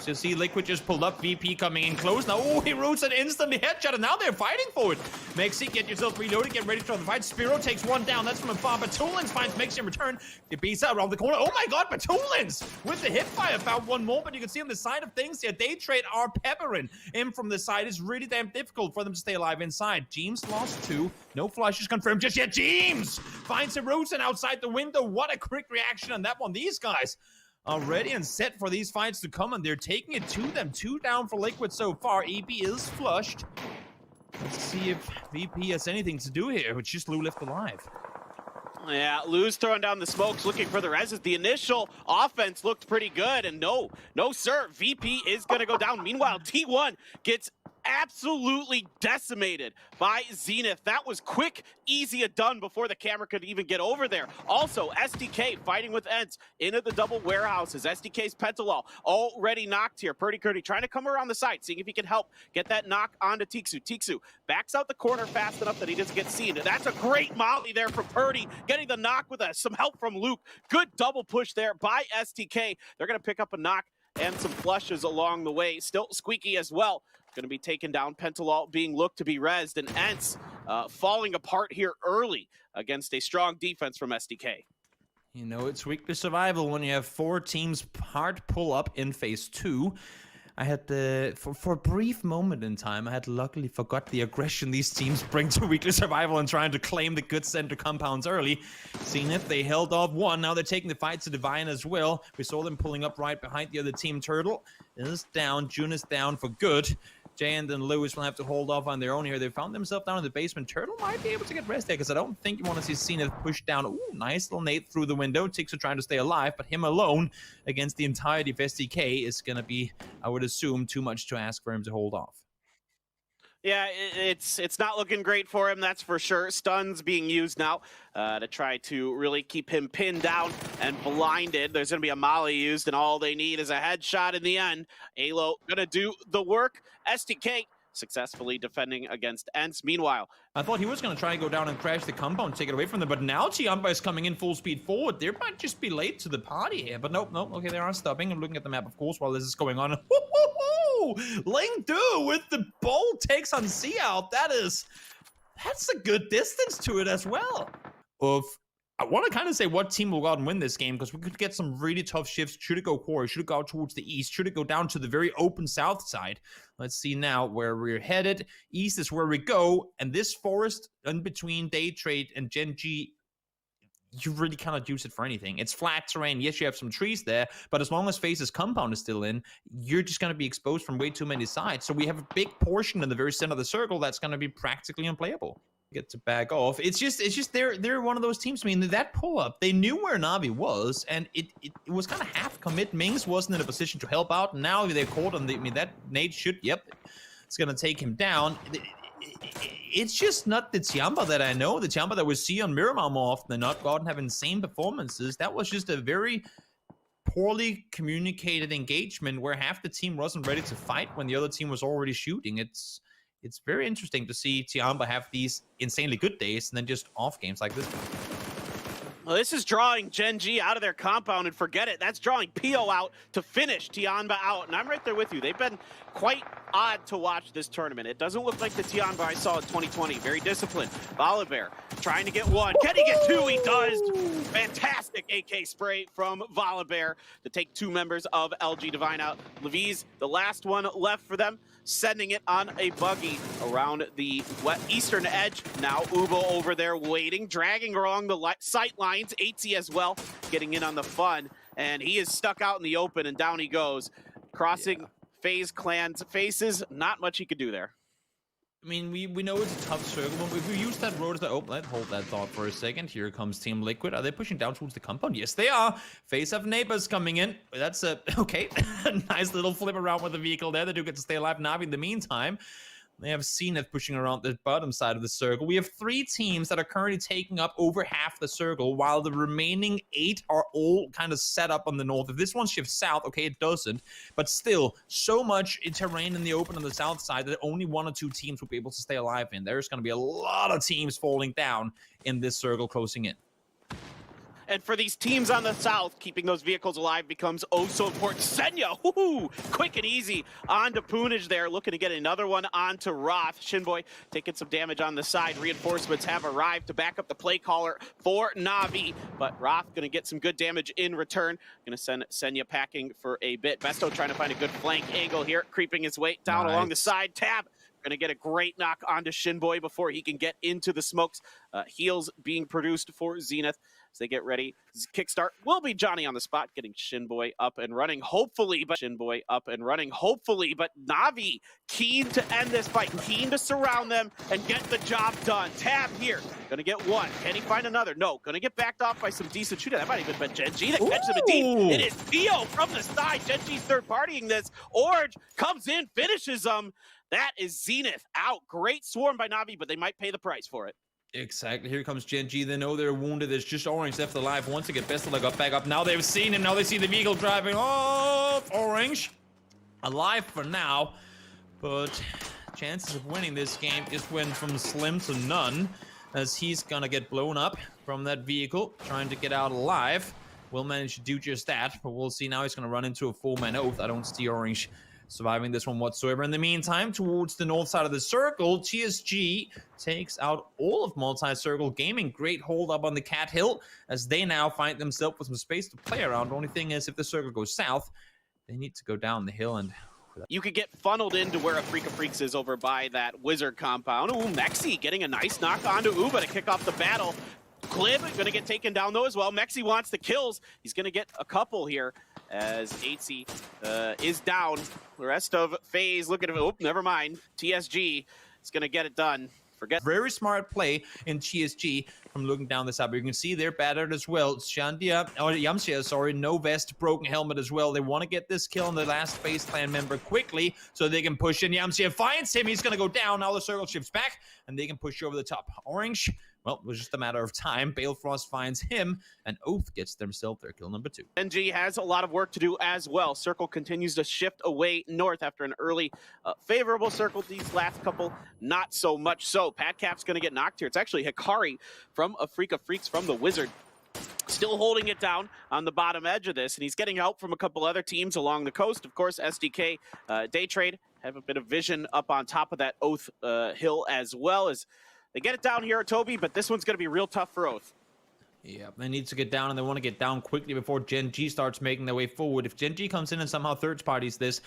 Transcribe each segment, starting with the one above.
close. You see Liquid just pulled up, VP coming in close. Now, oh, he roots an instantly headshot, and now they're fighting for it. Mexi, get yourself reloaded, get ready to the fight. Spiro takes one down, that's from afar, but Tulins finds Mexi in return. It beats out around the corner. Oh my god, but Tulins with the hip fire found one more, but you can see on the side of things here, Daytrade are peppering him from the side. It's really damn difficult for them to stay alive inside. James lost 2. No flushes confirmed just yet. James finds a Rosen outside the window. What a quick reaction on that one. These guys are ready and set for these fights to come, and they're taking it to them. 2 down for Liquid so far. EP is flushed. Let's see if VP has anything to do here. It's just Lou left alive. Yeah, Lou's throwing down the smokes, looking for the reses. The initial offense looked pretty good, and no sir, VP is gonna go down. Meanwhile, T1 gets absolutely decimated by Zenith. That was quick, easy done before the camera could even get over there. Also, SDK fighting with Ence into the double warehouses. SDK's Pentalol already knocked here. Petrichor trying to come around the side, seeing if he can help get that knock onto Tixu. Tixu backs out the corner fast enough that he doesn't get seen. And that's a great molly there from Purdy, getting the knock with some help from Luke. Good double push there by SDK. They're going to pick up a knock and some flushes along the way. Still Squeaky as well. Going to be taken down. Pentalol being looked to be rezzed, and Ence falling apart here early against a strong defense from SDK. You know, it's week to survival when you have 4 teams hard pull up in phase 2. I had for a brief moment in time, I had luckily forgot the aggression these teams bring to weekly survival and trying to claim the good center compounds early. Zenith, they held off 1. Now they're taking the fight to Divine as well. We saw them pulling up right behind the other team. Turtle is down. June is down for good. Jand and Lewis will have to hold off on their own here. They found themselves down in the basement. Turtle might be able to get rest there because I don't think you want to see Zenith push down. Ooh, nice little nade through the window. Tixu trying to stay alive, but him alone against the entirety of SDK is going to be, I would assume, too much to ask for him to hold off. Yeah, it's not looking great for him, that's for sure. Stuns being used now to try to really keep him pinned down and blinded. There's going to be a molly used, and all they need is a headshot in the end. Alo going to do the work. SDK successfully defending against Ence. Meanwhile, I thought he was going to try and go down and crash the compound, take it away from them, but now Tianba is coming in full speed forward. They might just be late to the party here, but nope. Okay, they are stopping and looking at the map, of course, while this is going on. Ling Du with the bold takes on Sea Out. That's a good distance to it as well. I want to kind of say what team will go out and win this game, because we could get some really tough shifts. Should it go core? Should it go towards the east? Should it go down to the very open south side? Let's see now where we're headed. East is where we go, and this forest in between Daytrade and Gen.G, you really cannot use it for anything. It's flat terrain. Yes, you have some trees there, but as long as FaZe's compound is still in, you're just going to be exposed from way too many sides. So we have a big portion in the very center of the circle that's going to be practically unplayable. Get to back off. It's just they're one of those teams. I mean, that pull up, they knew where Navi was, and it was kind of half commit. Mings wasn't in a position to help out. Now they're caught on the. I mean, that nade should. Yep, it's gonna take him down. It's just not the Tianba that I know. The Tianba that we see on Miramar more often than not. Go out and have insane performances. That was just a very poorly communicated engagement where half the team wasn't ready to fight when the other team was already shooting. It's very interesting to see Tianba have these insanely good days and then just off games like this. Well, this is drawing Gen.G out of their compound, and forget it. That's drawing PO out to finish Tianba out, and I'm right there with you. They've been quite odd to watch this tournament. It doesn't look like the Tianba I saw in 2020. Very disciplined. VOLIbear trying to get 1. Can he get 2? He does. Fantastic AK spray from VOLIbear to take 2 members of LG Divine out. Levi's the last one left for them, sending it on a buggy around the eastern edge. Now Ubo over there waiting, dragging along the sight lines. 80 as well, getting in on the fun, and he is stuck out in the open, and down he goes, crossing FaZe Clan's faces. Not much he could do there. I mean, we know it's a tough circle, but if we use that road as the let's hold that thought for a second. Here comes Team Liquid. Are they pushing down towards the compound? Yes, they are. FaZe have neighbors coming in. That's okay. Nice little flip around with the vehicle there. They do get to stay alive. Navi, in the meantime, they have Zenith pushing around the bottom side of the circle. We have 3 teams that are currently taking up over half the circle, while the remaining 8 are all kind of set up on the north. If this one shifts south, okay, it doesn't. But still, so much terrain in the open on the south side that only 1 or 2 teams will be able to stay alive in. There's going to be a lot of teams falling down in this circle closing in. And for these teams on the south, keeping those vehicles alive becomes oh so important. Senya, quick and easy onto Poonage there, looking to get another one onto Roth. Shinboy taking some damage on the side. Reinforcements have arrived to back up the play caller for Na'Vi, but Roth gonna get some good damage in return. Gonna send Senya packing for a bit. Besto trying to find a good flank angle here, creeping his way down along the side. Tab gonna get a great knock onto Shinboy before he can get into the smokes. Heals being produced for Zenith as they get ready. Kickstart will be Johnny on the spot, getting Shinboy up and running, hopefully, but Na'Vi keen to end this fight, keen to surround them and get the job done. Tab here, gonna get one. Can he find another? No, gonna get backed off by some decent shooter. That might even been Gen.G that catches him a deep. It is Theo from the side. Gen.G's third partying this. Orange comes in, finishes them. That is Zenith out. Great swarm by Na'Vi, but they might pay the price for it. Exactly. Here comes Gen.G. They know they're wounded. There's just Orange left alive. Once they get Besto got back up. Now they've seen him. Now they see the vehicle driving off. Orange alive for now, but chances of winning this game just went from slim to none, as he's gonna get blown up from that vehicle, trying to get out alive. Will manage to do just that, but we'll see. Now he's gonna run into a 4-man oath. I don't see Orange surviving this one whatsoever. In the meantime, towards the north side of the circle, TSG takes out all of Multi-Circle Gaming. Great hold up on the Cat Hill as they now find themselves with some space to play around. The only thing is, if the circle goes south, they need to go down the hill, and you could get funneled into where Afreeca Freecs is over by that wizard compound. Ooh, Mexi getting a nice knock onto Uba to kick off the battle. Glib gonna get taken down though as well. Mexi wants the kills. He's gonna get a couple here as Ence is down. The rest of FaZe looking at him. Oh, never mind. TSG is gonna get it done. Forget. Very smart play in TSG from looking down the side. You can see they're battered as well. IAMSIA, sorry, no vest, broken helmet as well. They want to get this kill on the last FaZe Clan member quickly so they can push in. IAMSIA finds him. He's going to go down. Now the circle shifts back and they can push over the top. Orange, well, it was just a matter of time. Balefrost finds him, and Oath gets themselves their kill number 2. Gen.G has a lot of work to do as well. Circle continues to shift away north after an early favorable circle. These last couple, not so much so. Patcap's going to get knocked here. It's actually Hikari from Afreeca Freecs from the Wizard. Still holding it down on the bottom edge of this, and he's getting help from a couple other teams along the coast. Of course, SDK, Daytrade have a bit of vision up on top of that Oath hill as well. As they get it down here at Toby, but this one's going to be real tough for Oath. Yeah, they need to get down, and they want to get down quickly before Gen.G starts making their way forward. If Gen.G comes in and somehow third parties this,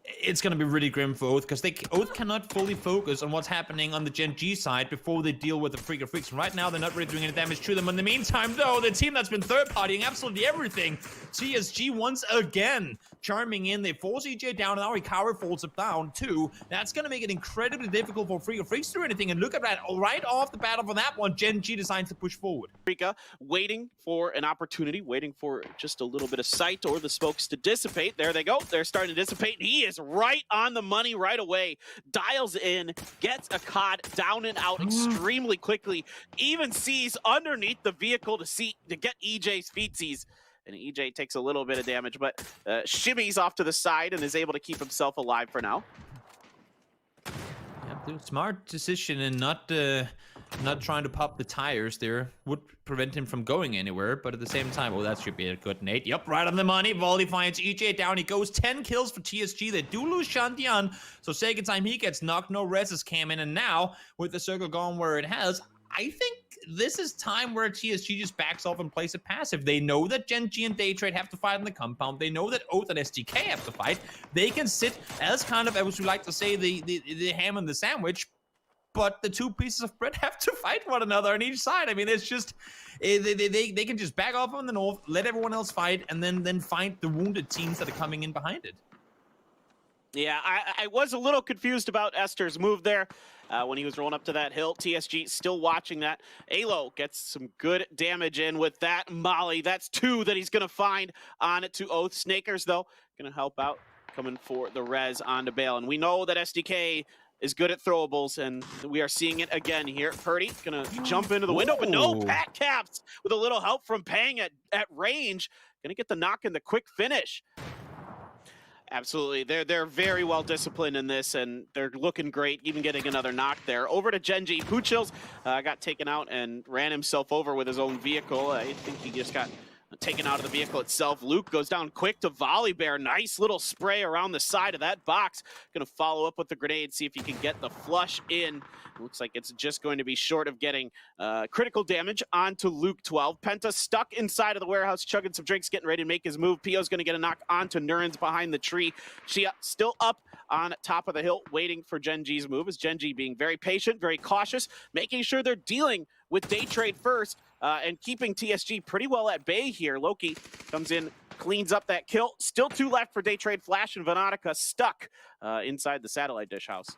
it's going to be really grim for Oath, because Oath cannot fully focus on what's happening on the Gen.G side before they deal with the Afreeca Freecs. And right now, they're not really doing any damage to them. In the meantime, though, the team that's been third partying absolutely everything, TSG once again charming in. They force EJ down, and now Hikari falls up down too. That's going to make it incredibly difficult for Afreeca Freecs to do anything. And look at that, right off the battle for that one, Gen.G decides to push forward. Afreeca waiting for an opportunity, waiting for just a little bit of sight or the smokes to dissipate. There they go. They're starting to dissipate. He is right on the money right away. Dials in, gets a COD down and out extremely quickly. Even sees underneath the vehicle to get EJ's feetsies. And EJ takes a little bit of damage, but shimmies off to the side and is able to keep himself alive for now. Yeah, smart decision and not trying to pop the tires there. Would prevent him from going anywhere, but at the same time, oh, that should be a good nade. Yep, right on the money. Volley finds EJ down. He goes 10 kills for TSG. They do lose Shantian, so second time he gets knocked. No reses came in, and now with the circle going where it has, I think this is time where TSG just backs off and plays it passive. They know that Gen.G and Daytrade have to fight in the compound. They know that Oath and SDK have to fight. They can sit as kind of, as we like to say, the ham and the sandwich, but the two pieces of bread have to fight one another on each side. I mean, it's just, they can just back off on the north, let everyone else fight, and then find the wounded teams that are coming in behind it. Yeah, I was a little confused about Esther's move there when he was rolling up to that hill. TSG still watching that. Alo gets some good damage in with that molly. That's 2 that he's going to find on it to Oath. Snakers, though, going to help out, coming for the res onto Bale. And we know that SDK is good at throwables, and we are seeing it again here. Purdy going to jump into the window, but no, Pat Caps with a little help from Peng at range. Going to get the knock and the quick finish. Absolutely. They're very well disciplined in this, and they're looking great, even getting another knock there. Over to Gen.G. Poochills got taken out and ran himself over with his own vehicle. I think he just got taken out of the vehicle itself. Luke goes down quick to VOLIbear. Nice little spray around the side of that box. Gonna follow up with the grenade, see if he can get the flush in. Looks like it's just going to be short of getting critical damage onto Luke 12. Penta stuck inside of the warehouse, chugging some drinks, getting ready to make his move. Pio's gonna get a knock onto Nurens behind the tree. She still up on top of the hill, waiting for Gen.G's move, as Gen.G being very patient, very cautious, making sure they're dealing with Daytrade first, and keeping TSG pretty well at bay here. Loki comes in, cleans up that kill. Still 2 left for Daytrade. Flash and Veronica stuck inside the satellite dish house.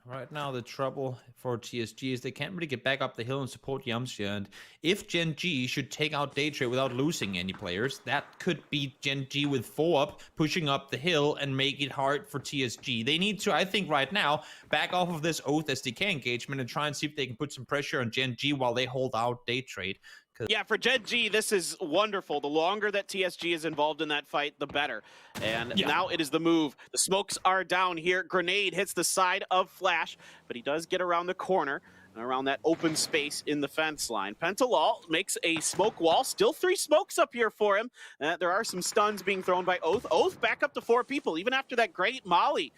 Right now, the trouble for TSG is they can't really get back up the hill and support IAMSIA. And if Gen.G should take out Daytrade without losing any players, that could be Gen.G with 4 up, pushing up the hill and make it hard for TSG. They need to, I think, right now, back off of this Oath SDK engagement and try and see if they can put some pressure on Gen.G while they hold out Daytrade. Yeah, for Gen.G, this is wonderful. The longer that TSG is involved in that fight, the better. And now it is the move. The smokes are down here. Grenade hits the side of Flash, but he does get around the corner, around that open space in the fence line. Pentalol makes a smoke wall. Still 3 smokes up here for him. There are some stuns being thrown by Oath. Oath back up to 4 people, even after that great molly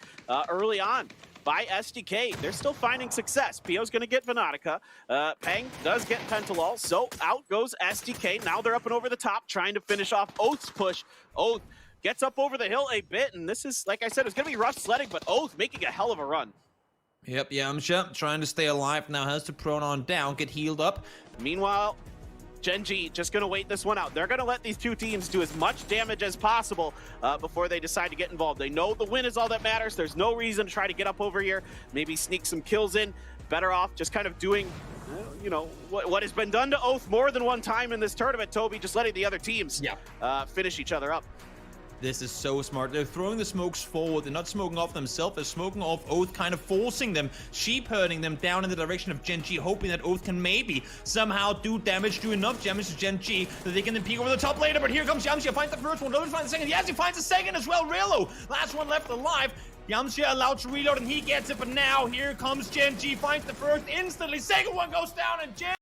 early on by SDK. They're still finding success. Pio's going to get Veronica. Peng does get Pentalol, so out goes SDK. Now they're up and over the top, trying to finish off Oath's push. Oath gets up over the hill a bit, and this is, like I said, it's going to be rough sledding, but Oath making a hell of a run. Yep, IAMSIA trying to stay alive now, has to prone on down, get healed up. Meanwhile, Gen.G just going to wait this one out. They're going to let these 2 teams do as much damage as possible before they decide to get involved. They know the win is all that matters. There's no reason to try to get up over here, maybe sneak some kills in. Better off just kind of doing, you know, what has been done to Oath more than one time in this tournament, Toby, just letting the other teams finish each other up. This is so smart. They're throwing the smokes forward. They're not smoking off themselves. They're smoking off Oath, kind of forcing them, sheep herding them down in the direction of Gen.G, hoping that Oath can maybe somehow do enough damage to Gen.G that they can then peek over the top later. But here comes IAMSIA, finds the first one, doesn't find the second. Yes, he finds the second as well. Relo, last one left alive. IAMSIA allowed to reload and he gets it, but now here comes Gen.G, finds the first instantly. Second one goes down and Gen